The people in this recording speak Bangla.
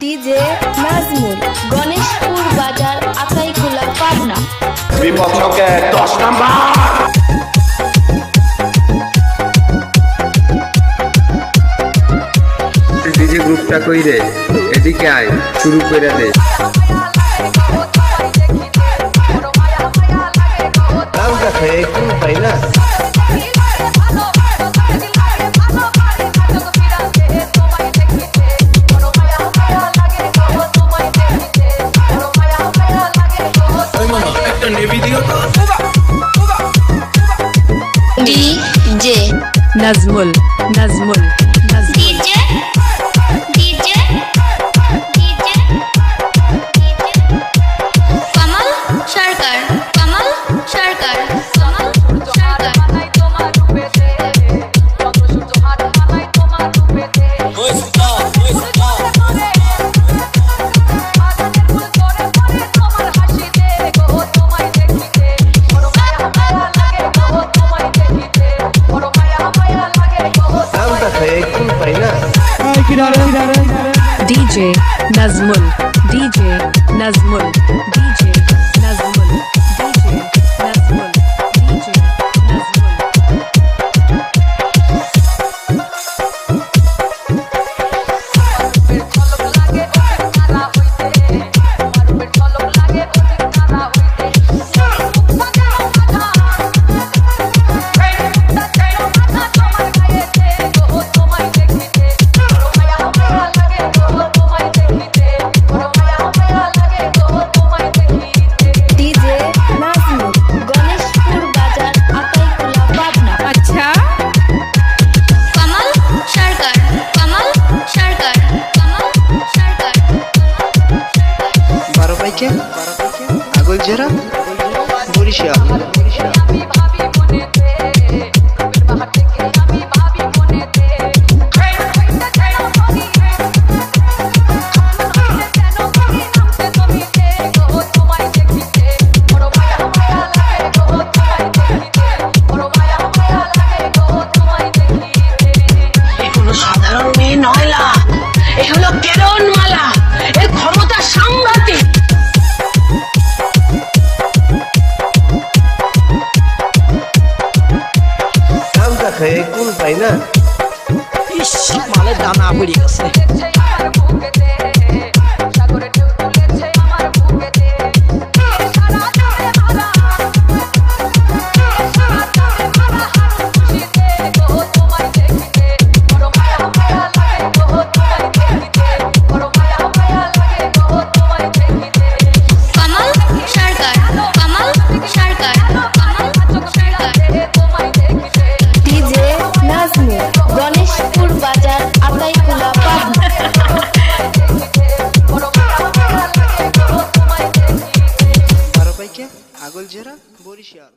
ডিজে নাজমুল, গণেশপুর বাজার, আকাইকুলা, পাবনা। বিপদ ছকে 10 নাম্বার। ডিজে গ্রুপটা কই রে, এদিকে আয়, শুরু করে দে। তাই না DJ Nazmul Nazmul DJ DJ DJ Kamal Sarkar, Kamal Sarkar, Kamal Sarkar. DJ Nazmul, DJ Nazmul, DJ Nazmul, DJ Nazmul, DJ Nazmul. DJ Nazmul, Ganeshpur বাজার, আকাইকুলা, পাবনা। আচ্ছা কামাল সরকার, কামাল সরকার, কামাল সরকার। 12 পাইকে আগল জেরা বরিশাল। এগুলো সাধারণ মেয়ে নয়লা, এ হলো কেরণমালা, এর ক্ষমতা সাংঘাতিক। নামটা খেয়ে কোন পাই না মালে দানা পড়ে গেছে। কামাল সরকার, কামাল সরকার, কামাল সরকার। ডিজে নাজমুল, গণেশপুর বাজার, আকাইকুলা, পাবনা। 12 পাইকে আগল জেরা বরিশাল।